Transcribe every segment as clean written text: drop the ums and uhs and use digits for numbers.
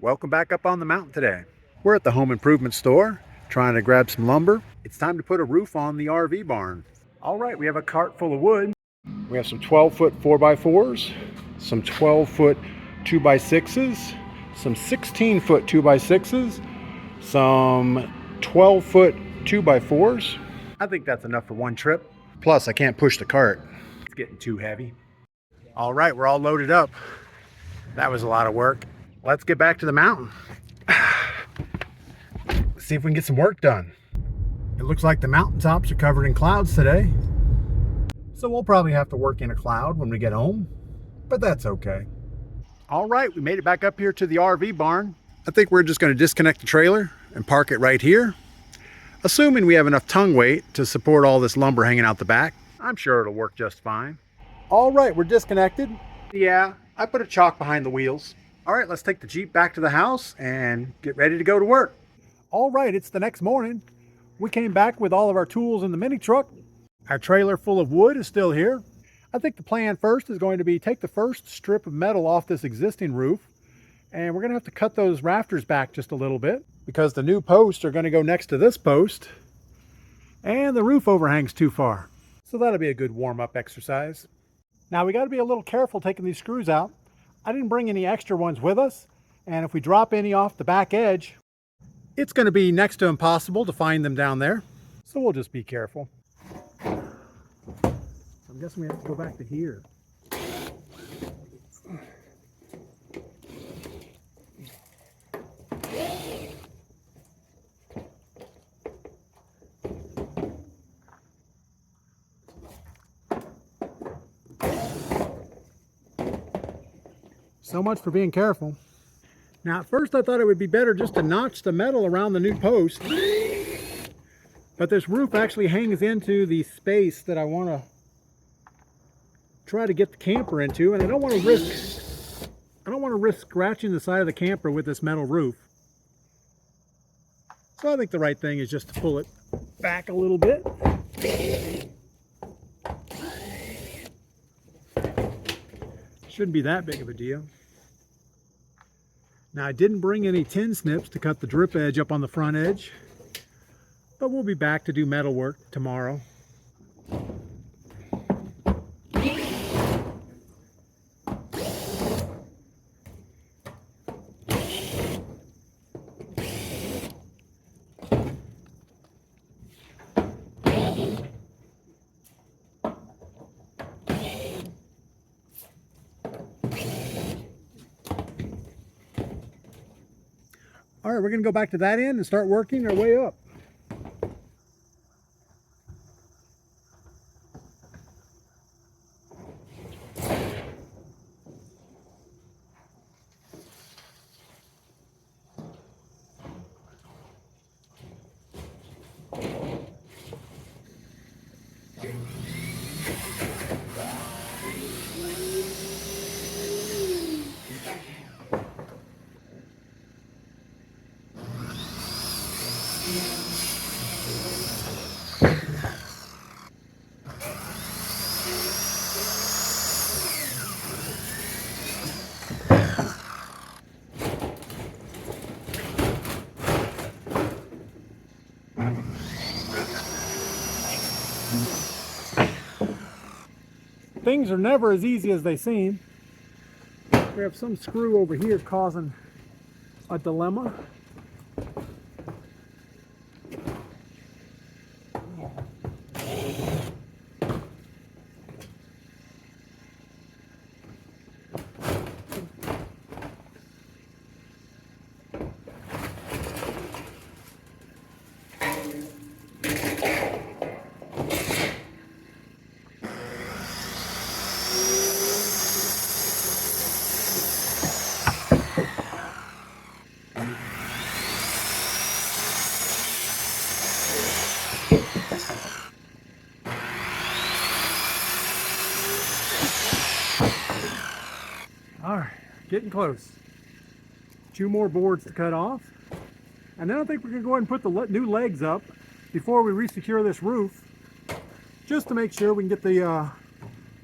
Welcome back up on the mountain today. We're at the home improvement store trying to grab some lumber. It's time to put a roof on the RV barn. All right, we have a cart full of wood. We have some 12-foot 4x4s, some 12-foot 2x6s, some 16-foot 2x6s, some 12-foot 2x4s. I think that's enough for one trip. Plus, I can't push the cart. It's getting too heavy. All right, we're all loaded up. That was a lot of work. Let's get back to the mountain. See if we can get some work done. It looks like the mountaintops are covered in clouds today. So we'll probably have to work in a cloud when we get home, but that's okay. All right, we made it back up here to the RV barn. I think we're just going to disconnect the trailer and park it right here. Assuming we have enough tongue weight to support all this lumber hanging out the back, I'm sure it'll work just fine. All right, we're disconnected. Yeah, I put a chalk behind the wheels. All right, let's take the Jeep back to the house and get ready to go to work. All right, it's the next morning. We came back with all of our tools in the mini truck. Our trailer full of wood is still here. I think the plan first is going to be take the first strip of metal off this existing roof, and we're going to have to cut those rafters back just a little bit because the new posts are going to go next to this post, and the roof overhangs too far. So that'll be a good warm-up exercise. Now we got to be a little careful taking these screws out. I didn't bring any extra ones with us, and if we drop any off the back edge, it's going to be next to impossible to find them down there. So we'll just be careful. I'm guessing we have to go back to here. So much for being careful. Now at first I thought it would be better just to notch the metal around the new post, but this roof actually hangs into the space that I want to try to get the camper into, and I don't want to risk scratching the side of the camper with this metal roof. So I think the right thing is just to pull it back a little bit. Shouldn't be that big of a deal. Now I didn't bring any tin snips to cut the drip edge up on the front edge, but we'll be back to do metal work tomorrow. All right, we're going to go back to that end and start working our way up. Things are never as easy as they seem. We have some screw over here causing a dilemma. All right, getting close. 2 more boards to cut off. And then I think we're gonna go ahead and put the new legs up before we resecure this roof, just to make sure we can get the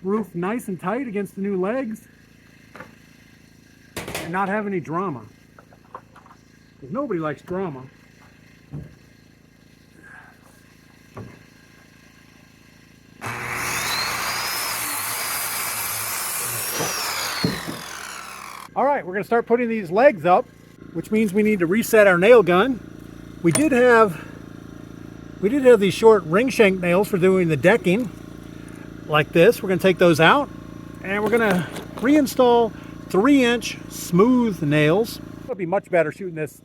roof nice and tight against the new legs and not have any drama. Nobody likes drama. All right, we're going to start putting these legs up, which means we need to reset our nail gun. We did have these short ring shank nails for doing the decking like this. We're going to take those out and we're going to reinstall 3-inch smooth nails. It'll be much better shooting this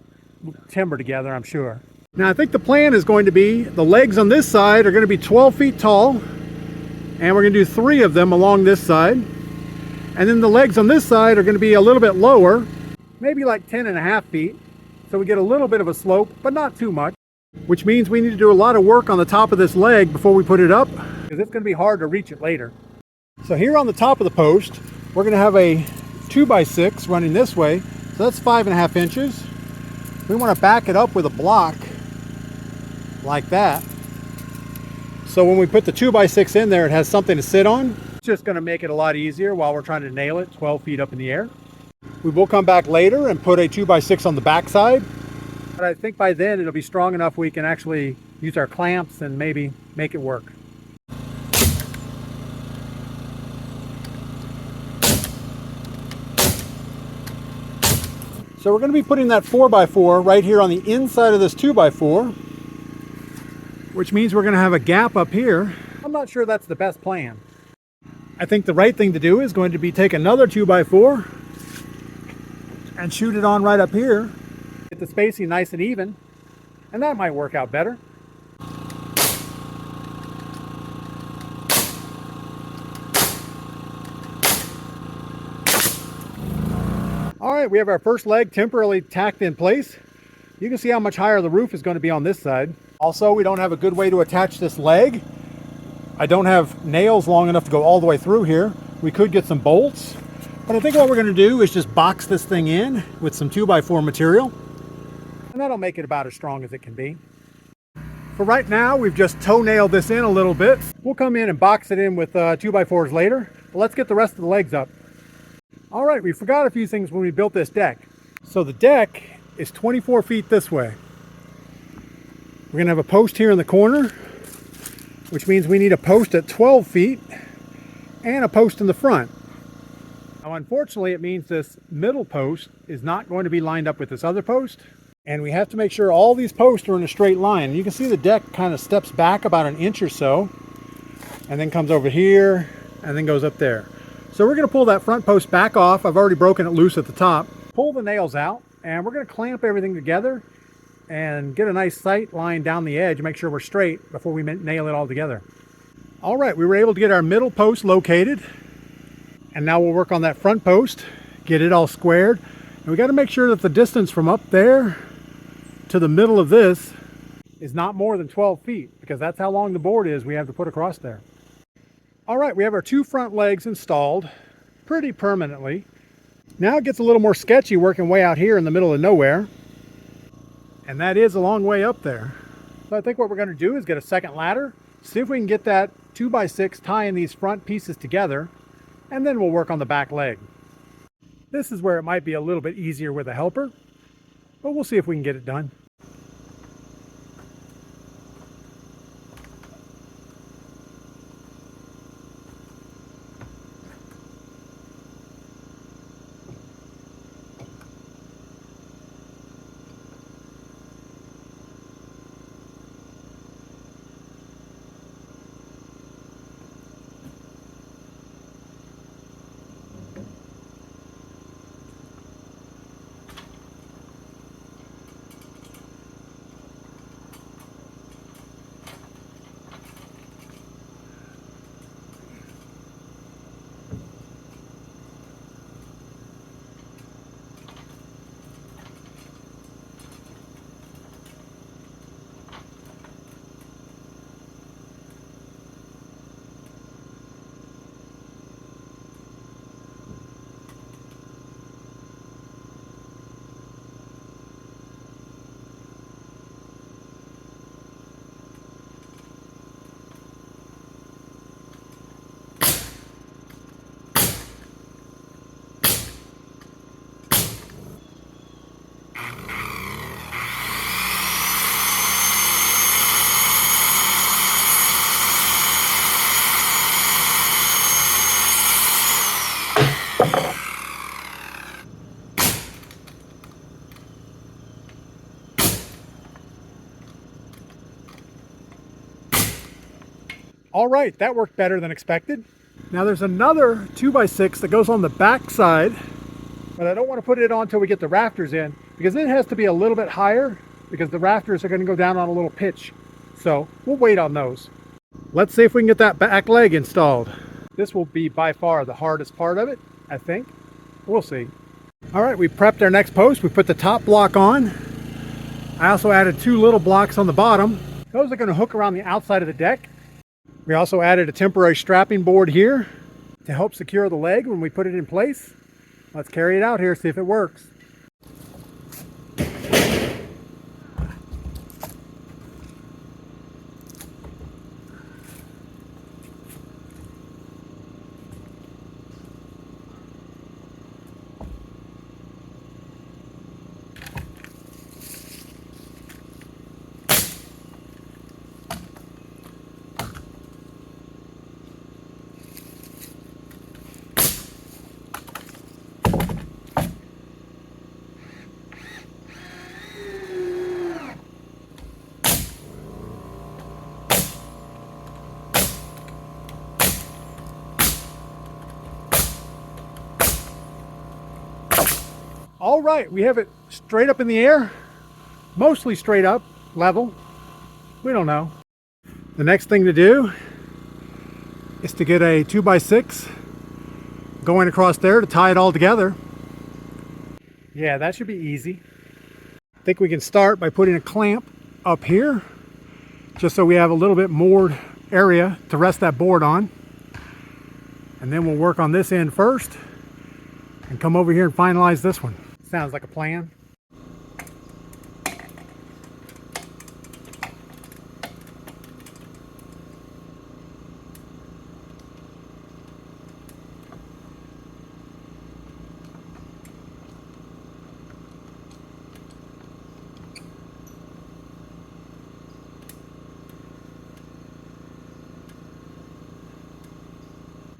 timber together, I'm sure. Now I think the plan is going to be the legs on this side are going to be 12 feet tall, and we're going to do 3 of them along this side. And then the legs on this side are going to be a little bit lower, maybe like 10.5 feet. So we get a little bit of a slope, but not too much, which means we need to do a lot of work on the top of this leg before we put it up, because it's going to be hard to reach it later. So here on the top of the post, we're going to have a 2x6 running this way. So that's 5.5 inches. We want to back it up with a block like that. So when we put the 2x6 in there, it has something to sit on. It's just going to make it a lot easier while we're trying to nail it 12 feet up in the air. We will come back later and put a 2x6 on the back side. But I think by then it'll be strong enough we can actually use our clamps and maybe make it work. So we're going to be putting that 4x4 right here on the inside of this 2x4, which means we're going to have a gap up here. I'm not sure that's the best plan. I think the right thing to do is going to be take another 2x4 and shoot it on right up here. Get the spacing nice and even, and that might work out better. All right, we have our first leg temporarily tacked in place. You can see how much higher the roof is going to be on this side. Also, we don't have a good way to attach this leg. I don't have nails long enough to go all the way through here. We could get some bolts, but I think what we're going to do is just box this thing in with some 2x4 material, and that'll make it about as strong as it can be. For right now, we've just toe-nailed this in a little bit. We'll come in and box it in with 2x4s later, but let's get the rest of the legs up. All right, we forgot a few things when we built this deck. So the deck is 24 feet this way. We're going to have a post here in the corner, which means we need a post at 12 feet and a post in the front. Now, unfortunately, it means this middle post is not going to be lined up with this other post, and we have to make sure all these posts are in a straight line. You can see the deck kind of steps back about an inch or so, and then comes over here, and then goes up there. So we're going to pull that front post back off. I've already broken it loose at the top. Pull the nails out, and we're going to clamp everything together and get a nice sight line down the edge, make sure we're straight before we nail it all together. All right, we were able to get our middle post located, and now we'll work on that front post, get it all squared. And we got to make sure that the distance from up there to the middle of this is not more than 12 feet, because that's how long the board is we have to put across there. All right, we have our 2 front legs installed pretty permanently. Now it gets a little more sketchy working way out here in the middle of nowhere. And that is a long way up there. So I think what we're going to do is get a second ladder, see if we can get that 2x6 tying these front pieces together, and then we'll work on the back leg. This is where it might be a little bit easier with a helper, but we'll see if we can get it done. All right, that worked better than expected. Now there's another 2x6 that goes on the back side, but I don't want to put it on until we get the rafters in, because it has to be a little bit higher because the rafters are going to go down on a little pitch. So we'll wait on those. Let's see if we can get that back leg installed. This will be by far the hardest part of it, I think. We'll see. All right, we prepped our next post. We put the top block on. I also added 2 little blocks on the bottom. Those are going to hook around the outside of the deck. We also added a temporary strapping board here to help secure the leg when we put it in place. Let's carry it out here, see if it works. All right, we have it straight up in the air, mostly straight up, level. We don't know. The next thing to do is to get a 2x6 going across there to tie it all together. Yeah, that should be easy. I think we can start by putting a clamp up here, just so we have a little bit more area to rest that board on. And then we'll work on this end first and come over here and finalize this one. Sounds like a plan.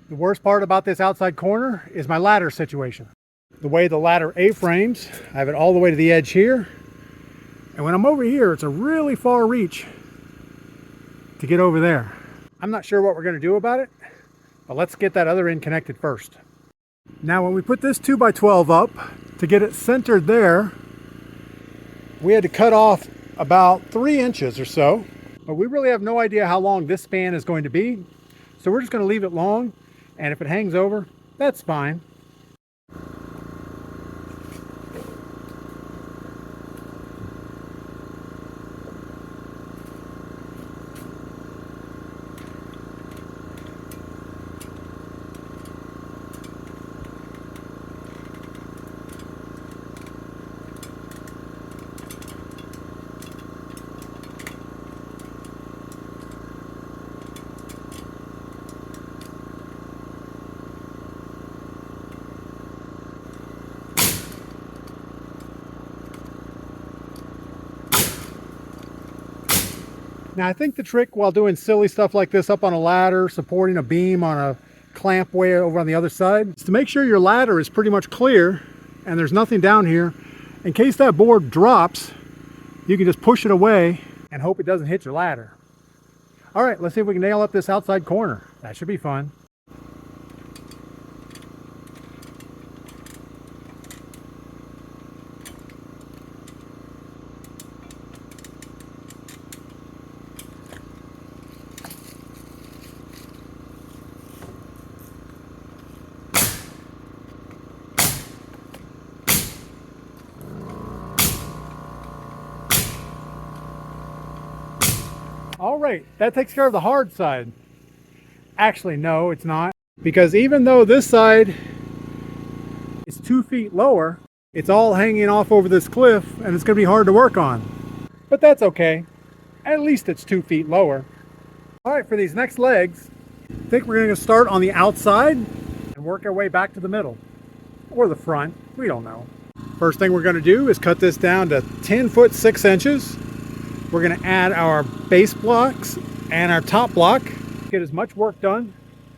The worst part about this outside corner is my ladder situation. The way the ladder A-frames, I have it all the way to the edge here. And when I'm over here, it's a really far reach to get over there. I'm not sure what we're going to do about it, but let's get that other end connected first. Now when we put this 2x12 up, to get it centered there, we had to cut off about 3 inches or so, but we really have no idea how long this span is going to be. So we're just going to leave it long, and if it hangs over, that's fine. Now I think the trick while doing silly stuff like this up on a ladder, supporting a beam on a clamp way over on the other side, is to make sure your ladder is pretty much clear and there's nothing down here. In case that board drops, you can just push it away and hope it doesn't hit your ladder. All right, let's see if we can nail up this outside corner. That should be fun. All right, that takes care of the hard side. Actually, no, it's not. Because even though this side is 2 feet lower, it's all hanging off over this cliff and it's gonna be hard to work on. But that's okay. At least it's 2 feet lower. All right, for these next legs, I think we're gonna start on the outside and work our way back to the middle. Or the front, we don't know. First thing we're gonna do is cut this down to 10 foot 6 inches. We're going to add our base blocks and our top block. Get as much work done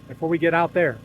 before we get out there.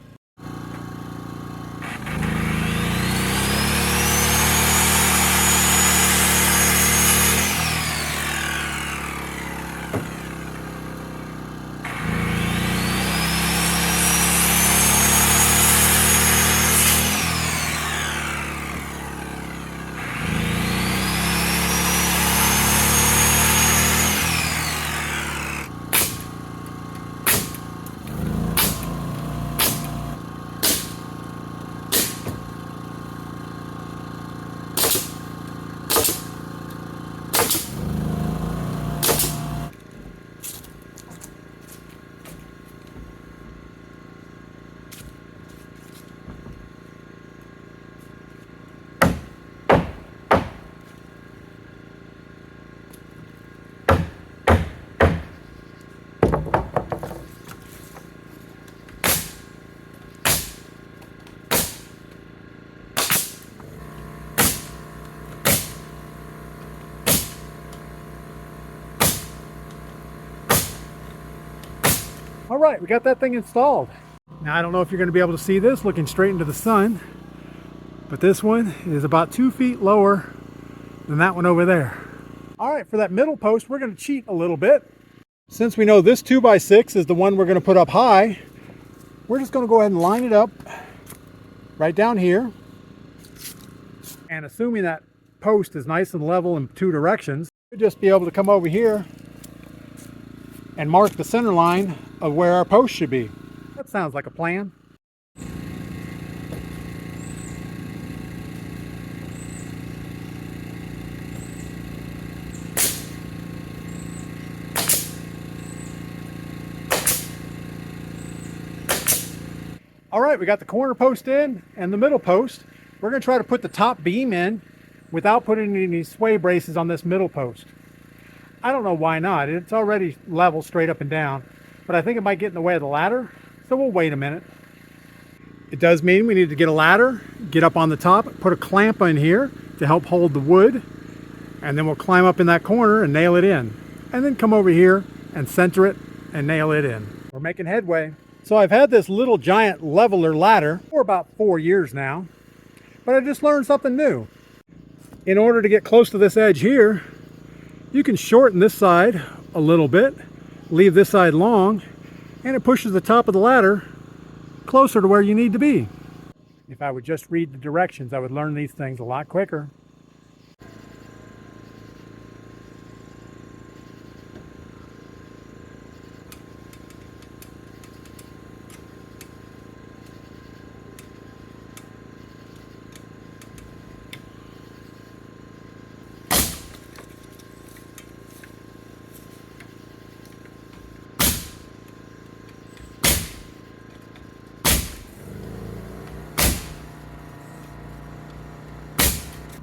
All right, we got that thing installed. Now I don't know if you're going to be able to see this looking straight into the sun, but this one is about 2 feet lower than that one over there. All right, for that middle post, we're going to cheat a little bit. Since we know this 2x6 is the one we're going to put up high, we're just going to go ahead and line it up right down here. And assuming that post is nice and level in 2 directions, we'll just be able to come over here and mark the center line of where our post should be. That sounds like a plan. All right, we got the corner post in and the middle post. We're going to try to put the top beam in without putting any sway braces on this middle post. I don't know why not. It's already level straight up and down, but I think it might get in the way of the ladder, so we'll wait a minute. It does mean we need to get a ladder, get up on the top, put a clamp in here to help hold the wood, and then we'll climb up in that corner and nail it in. And then come over here and center it and nail it in. We're making headway. So I've had this little giant leveler ladder for about 4 years now, but I just learned something new. In order to get close to this edge here, you can shorten this side a little bit, leave this side long, and it pushes the top of the ladder closer to where you need to be. If I would just read the directions, I would learn these things a lot quicker.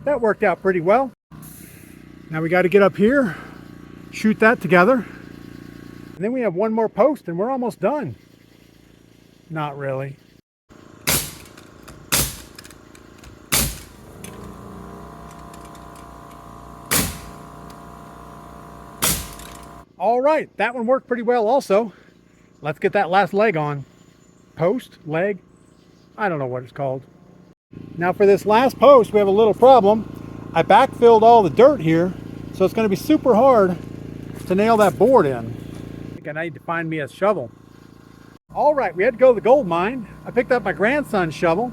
That worked out pretty well. Now we got to get up here, shoot that together, and then we have one more post and we're almost done. Not really. All right, that one worked pretty well also. Let's get that last leg on. Post, leg, I don't know what it's called. Now for this last post, we have a little problem. I backfilled all the dirt here, so it's going to be super hard to nail that board in. I think I need to find me a shovel. All right, we had to go to the gold mine. I picked up my grandson's shovel.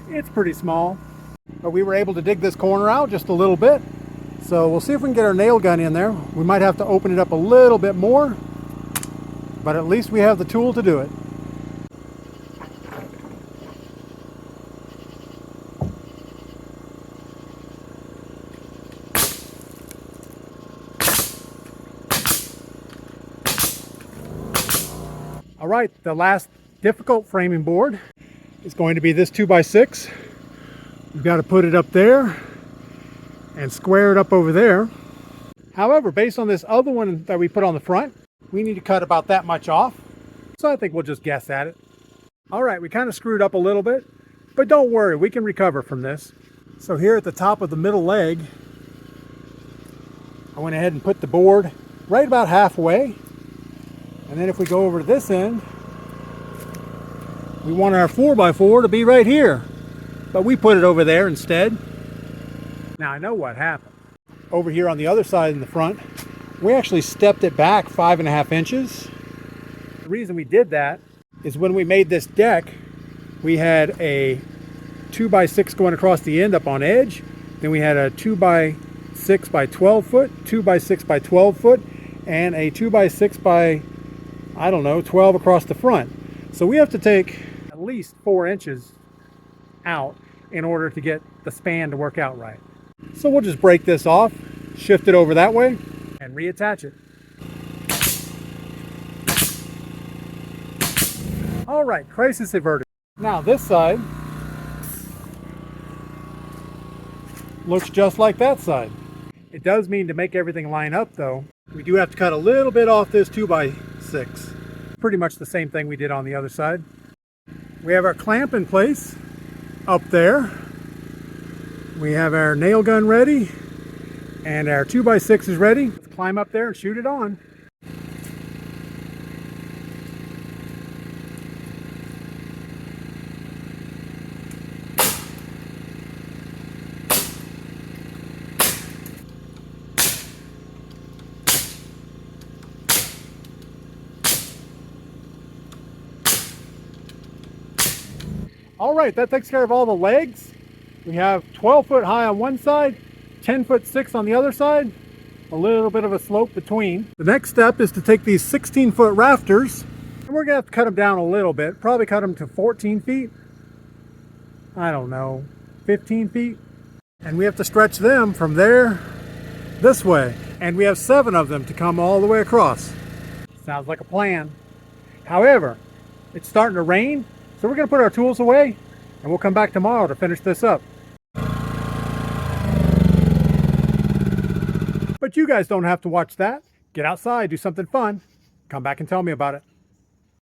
It's pretty small, but we were able to dig this corner out just a little bit. So we'll see if we can get our nail gun in there. We might have to open it up a little bit more, but at least we have the tool to do it. All right, the last difficult framing board is going to be this 2x6. We've got to put it up there and square it up over there. However, based on this other one that we put on the front, we need to cut about that much off. So I think we'll just guess at it. All right, we kind of screwed up a little bit, but don't worry, we can recover from this. So here at the top of the middle leg, I went ahead and put the board right about halfway. And then if we go over to this end, we want our 4x4 to be right here, but we put it over there instead. Now I know what happened. Over here on the other side in the front, we actually stepped it back 5.5 inches. The reason we did that is when we made this deck, we had a 2x6 going across the end up on edge. Then we had a 2x6 by 12 foot, 2x6 by 12 foot, and a 2x6 by, I don't know, 12 across the front. So we have to take at least 4 inches out in order to get the span to work out right. So we'll just break this off, shift it over that way, and reattach it. All right, crisis averted. Now this side looks just like that side. It does mean to make everything line up though, we do have to cut a little bit off this 2x6. Pretty much the same thing we did on the other side. We have our clamp in place up there. We have our nail gun ready and our 2x6 is ready. Let's climb up there and shoot it on. All right, that takes care of all the legs. We have 12 foot high on one side, 10'6" on the other side, a little bit of a slope between. The next step is to take these 16-foot rafters, and we're gonna have to cut them down a little bit, probably cut them to 14 feet. I don't know, 15 feet. And we have to stretch them from there this way. And we have 7 of them to come all the way across. Sounds like a plan. However, it's starting to rain, so we're gonna put our tools away and we'll come back tomorrow to finish this up. But you guys don't have to watch that. Get outside, do something fun. Come back and tell me about it.